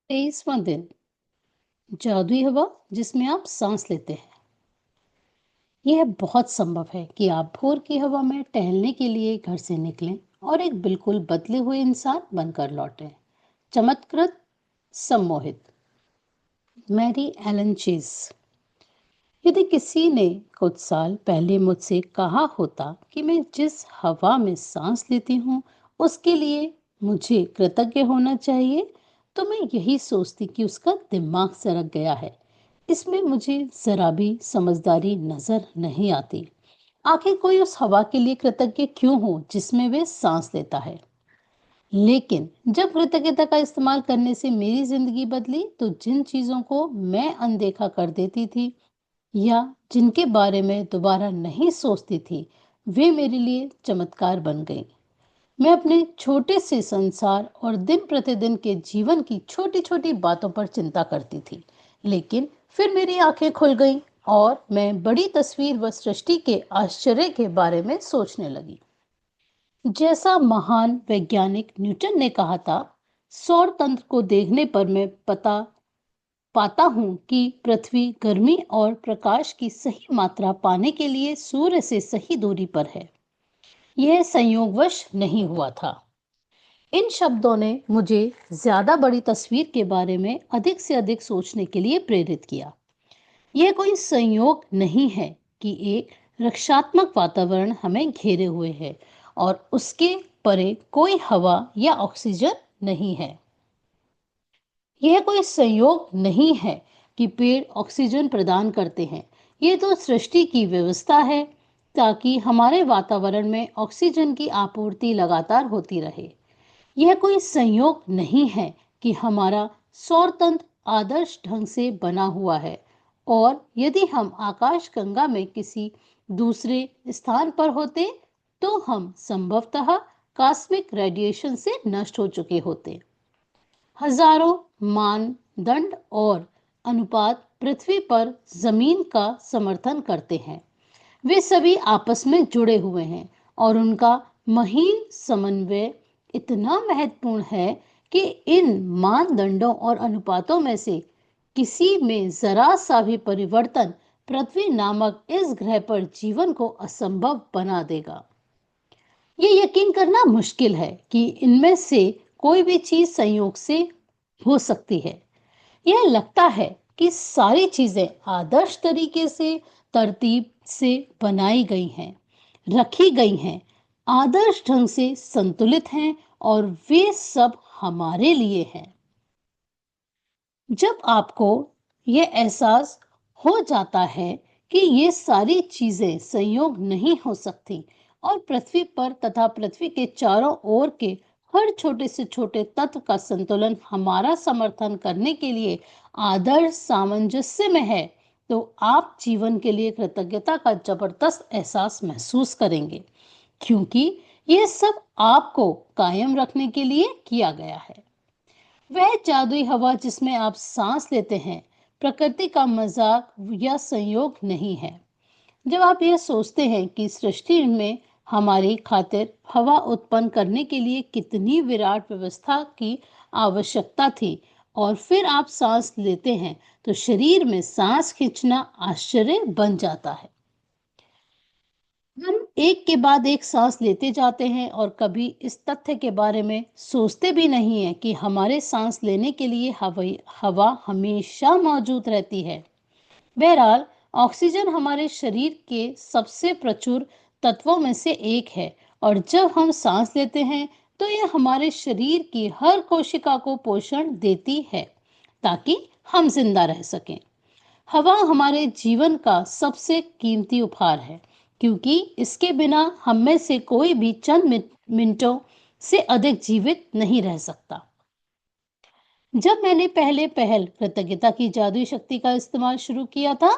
23वां दिन। जादुई हवा जिसमें आप सांस लेते हैं। यह बहुत संभव है कि आप भोर की हवा में टहलने के लिए घर से निकलें और एक बिल्कुल बदले हुए इंसान बनकर लौटें। चमत्कृत सम्मोहित। Mary Ellen Chase. यदि किसी ने कुछ साल पहले मुझसे कहा होता कि मैं जिस हवा में सांस लेती हूँ उसके लिए मुझे कृतज्ञ होना चाहिए, तो मैं यही सोचती कि उसका दिमाग सरक गया है। इसमें मुझे जरा भी समझदारी नजर नहीं आती। आखिर कोई उस हवा के लिए कृतज्ञ क्यों हो जिसमें वे सांस लेता है। लेकिन जब कृतज्ञता का इस्तेमाल करने से मेरी जिंदगी बदली, तो जिन चीजों को मैं अनदेखा कर देती थी या जिनके बारे में दोबारा नहीं सोचती थी, वे मेरे लिए चमत्कार बन गई। मैं अपने छोटे से संसार और दिन प्रतिदिन के जीवन की छोटी छोटी बातों पर चिंता करती थी, लेकिन फिर मेरी आंखें खुल गईं और मैं बड़ी तस्वीर व सृष्टि के आश्चर्य के बारे में सोचने लगी। जैसा महान वैज्ञानिक न्यूटन ने कहा था, सौर तंत्र को देखने पर मैं पता पाता हूँ कि पृथ्वी गर्मी और प्रकाश की सही मात्रा पाने के लिए सूर्य से सही दूरी पर है। यह संयोगवश नहीं हुआ था। इन शब्दों ने मुझे ज्यादा बड़ी तस्वीर के बारे में अधिक से अधिक सोचने के लिए प्रेरित किया। यह कोई संयोग नहीं है कि एक रक्षात्मक वातावरण हमें घेरे हुए है और उसके परे कोई हवा या ऑक्सीजन नहीं है। यह कोई संयोग नहीं है कि पेड़ ऑक्सीजन प्रदान करते हैं। ये तो सृष्टि की व्यवस्था है ताकि हमारे वातावरण में ऑक्सीजन की आपूर्ति लगातार होती रहे। यह कोई संयोग नहीं है कि हमारा सौर तंत्र आदर्श ढंग से बना हुआ है और यदि हम आकाश गंगा में किसी दूसरे स्थान पर होते तो हम संभवतः कॉस्मिक रेडिएशन से नष्ट हो चुके होते। हजारों मानदंड और अनुपात पृथ्वी पर जमीन का समर्थन करते हैं। वे सभी आपस में जुड़े हुए हैं और उनका महीन समन्वय इतना महत्वपूर्ण है कि इन मानदंडों और अनुपातों में से किसी में जरा सा भी परिवर्तन पृथ्वी नामक इस ग्रह पर जीवन को असंभव बना देगा। ये यकीन करना मुश्किल है कि इनमें से कोई भी चीज संयोग से हो सकती है। यह लगता है कि सारी चीजें आदर्श तरीके से तरतीब से बनाई गई हैं, रखी गई हैं, आदर्श ढंग से संतुलित हैं और वे सब हमारे लिए हैं। जब आपको यह एहसास हो जाता है कि ये सारी चीजें संयोग नहीं हो सकती और पृथ्वी पर तथा पृथ्वी के चारों ओर के हर छोटे से छोटे तत्व का संतुलन हमारा समर्थन करने के लिए आदर्श सामंजस्य में है, तो आप जीवन के लिए कृतज्ञता का जबरदस्त एहसास महसूस करेंगे, क्योंकि यह सब आपको कायम रखने के लिए किया गया है। वह जादुई हवा जिसमें आप सांस लेते हैं प्रकृति का मजाक या संयोग नहीं है। जब आप यह सोचते हैं कि सृष्टि में हमारी खातिर हवा उत्पन्न करने के लिए कितनी विराट व्यवस्था की आवश्यकता थी और फिर आप सांस लेते हैं, तो शरीर में सांस खींचना आश्चर्य बन जाता है। हम एक के बाद एक सांस लेते जाते हैं और कभी इस तथ्य के बारे में सोचते भी नहीं है कि हमारे सांस लेने के लिए हवा हमेशा मौजूद रहती है। बहरहाल, ऑक्सीजन हमारे शरीर के सबसे प्रचुर तत्वों में से एक है और जब हम सांस लेते हैं तो यह हमारे शरीर की हर कोशिका को पोषण देती है ताकि हम जिंदा रह सकें। हवा हमारे जीवन का सबसे कीमती उपहार है, क्योंकि इसके बिना हम में से कोई भी चंद मिनटों से अधिक जीवित नहीं रह सकता। जब मैंने पहले पहल कृतज्ञता की जादुई शक्ति का इस्तेमाल शुरू किया था,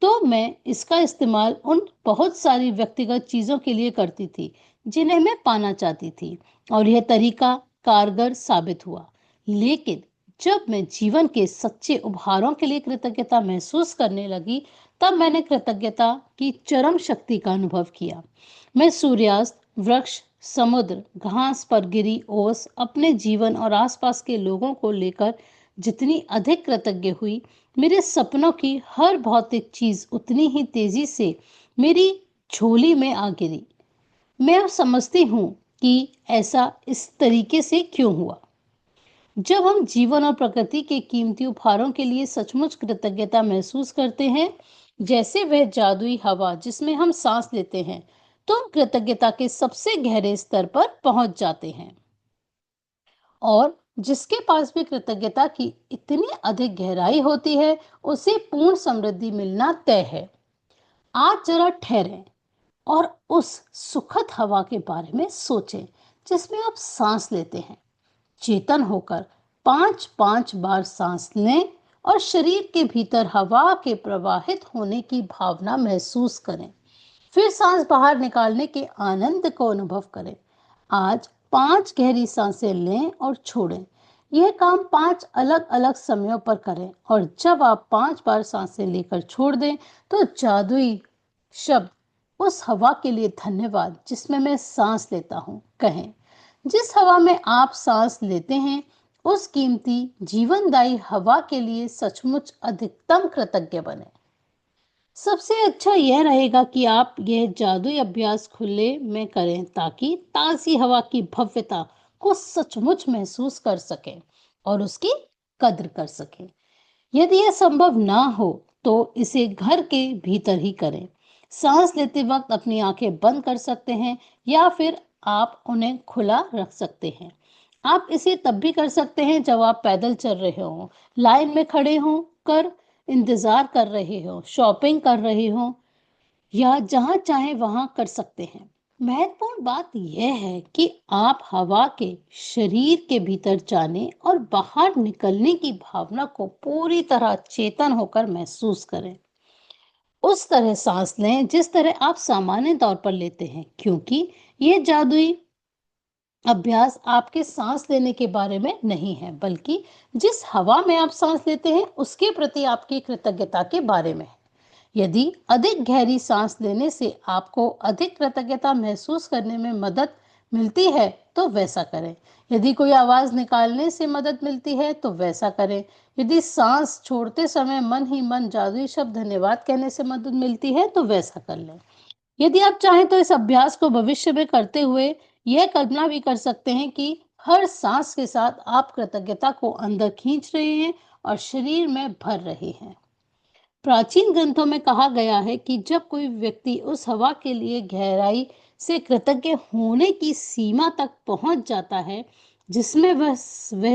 तो मैं इसका इस्तेमाल उन बहुत सारी व्यक्तिगत चीजों के लिए करती थी जिन्हें मैं पाना चाहती थी और यह तरीका कारगर साबित हुआ। लेकिन जब मैं जीवन के सच्चे उपहारों के लिए कृतज्ञता महसूस करने लगी, तब मैंने कृतज्ञता की चरम शक्ति का अनुभव किया। मैं सूर्यास्त, वृक्ष, समुद्र, घास पर गिरी ओस, अपने जीवन और आसपास के लोगों को लेकर जितनी अधिक कृतज्ञ हुई, मेरे सपनों की हर भौतिक चीज उतनी ही तेजी से मेरी झोली में आ गिरी। मैं अब समझती हूँ कि ऐसा इस तरीके से क्यों हुआ। जब हम जीवन और प्रकृति के कीमती उपहारों के लिए सचमुच कृतज्ञता महसूस करते हैं, जैसे वह जादुई हवा जिसमें हम सांस लेते हैं, तो हम कृतज्ञता के सबसे गहरे स्तर पर पहुंच जाते हैं। और जिसके पास भी कृतज्ञता की इतनी अधिक गहराई होती है, उसे पूर्ण समृद्धि मिलना तय है। आज जरा ठहरें और उस सुखद हवा के बारे में सोचें, जिसमें आप सांस लेते हैं। चेतन होकर 5-5 बार सांस लें और शरीर के भीतर हवा के प्रवाहित होने की भावना महसूस करें। फिर सांस बाहर निकालने के आनंद को अनुभव करें। आज 5 गहरी सांसें लें और छोड़ें। यह काम 5 अलग-अलग समयों पर करें, और जब आप 5 बार सांसें लेकर छोड़ दें, तो जादुई शब्द उस हवा के लिए धन्यवाद जिसमें मैं सांस लेता हूँ कहें। जिस हवा में आप सांस लेते हैं, उस कीमती जीवनदायी हवा के लिए सचमुच अधिकतम कृतज्ञ बने। सबसे अच्छा यह रहेगा कि आप यह जादुई अभ्यास खुले में करें, ताकि ताज़ी हवा की भव्यता को सचमुच महसूस कर सकें और उसकी कद्र कर सकें। यदि यह संभव ना हो, तो इसे घर के भीतर ही करें। सांस लेते वक्त अपनी आंखें बंद कर सकते हैं, या फिर आप उन्हें खुला रख सकते हैं। आप इसे तब भी कर सकते हैं जब आप पैदल चल रहे हों, लाइन में खड़े हों कर इंतजार कर रहे हो, शॉपिंग कर रहे हो, या जहां चाहे वहां कर सकते हैं। महत्वपूर्ण बात यह है कि आप हवा के शरीर के भीतर जाने और बाहर निकलने की भावना को पूरी तरह चेतन होकर महसूस करें। उस तरह सांस लें जिस तरह आप सामान्य तौर पर लेते हैं, क्योंकि यह जादुई अभ्यास आपके सांस लेने के बारे में नहीं है, बल्कि जिस हवा में आप सांस लेते हैं उसके प्रति आपकी कृतज्ञता के बारे में है। यदि अधिक गहरी सांस लेने से आपको अधिक कृतज्ञता महसूस करने में मदद मिलती है, तो वैसा करें। यदि कोई आवाज निकालने से मदद मिलती है, तो वैसा करें। यदि सांस छोड़ते समय मन ही मन जादुई शब्द धन्यवाद कहने से मदद मिलती है, तो वैसा कर लें। यदि आप चाहें तो इस अभ्यास को भविष्य में करते हुए यह कल्पना भी कर सकते हैं कि हर सांस के साथ आप कृतज्ञता को अंदर खींच रहे हैं और शरीर में भर रहे हैं। प्राचीन ग्रंथों में कहा गया है कि जब कोई व्यक्ति उस हवा के लिए गहराई से कृतज्ञ होने की सीमा तक पहुंच जाता है, जिसमें वह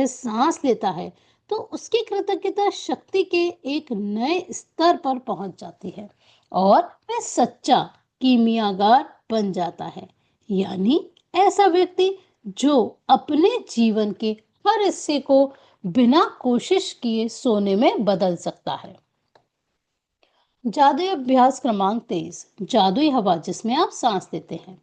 सांस लेता है, तो उसकी कृतज्ञता शक्ति के एक नए स्तर पर पहुंच जाती है और वह सच्चा कीमियागार बन जाता है। यानी ऐसा व्यक्ति जो अपने जीवन के हर हिस्से को बिना कोशिश किए सोने में बदल सकता है। जादुई अभ्यास क्रमांक 23, जादुई हवा जिसमें आप सांस लेते हैं।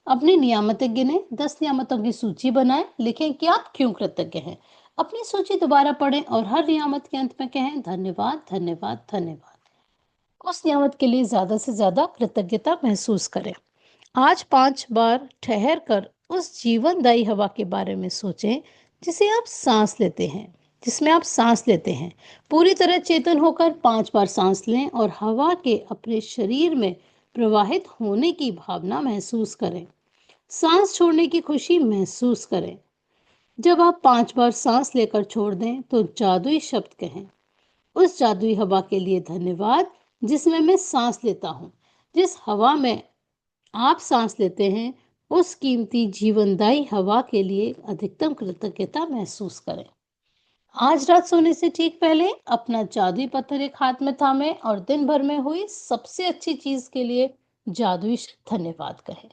अपनी नियामतें गिने, 10 नियामतों की सूची बनाएं, लिखें कि आप क्यों कृतज्ञ हैं। अपनी सूची दोबारा पढ़ें और हर नियामत के अंत में कहें धन्यवाद, धन्यवाद, धन्यवाद। उस नियामत के लिए ज्यादा से ज्यादा कृतज्ञता महसूस करें। आज 5 बार ठहर कर उस जीवनदायी हवा के बारे में सोचें, जिसे आप सांस लेते हैं जिसमें आप सांस लेते हैं। पूरी तरह चेतन होकर 5 बार सांस लें और हवा के अपने शरीर में प्रवाहित होने की भावना महसूस करें। सांस छोड़ने की खुशी महसूस करें। जब आप 5 बार सांस लेकर छोड़ दें, तो जादुई शब्द कहें, उस जादुई हवा के लिए धन्यवाद जिसमें मैं सांस लेता हूँ। जिस हवा में आप सांस लेते हैं, उस कीमती जीवनदायी हवा के लिए अधिकतम कृतज्ञता महसूस करें। आज रात सोने से ठीक पहले अपना जादुई पत्थर एक हाथ में थामें और दिन भर में हुई सबसे अच्छी चीज के लिए जादुई धन्यवाद कहें।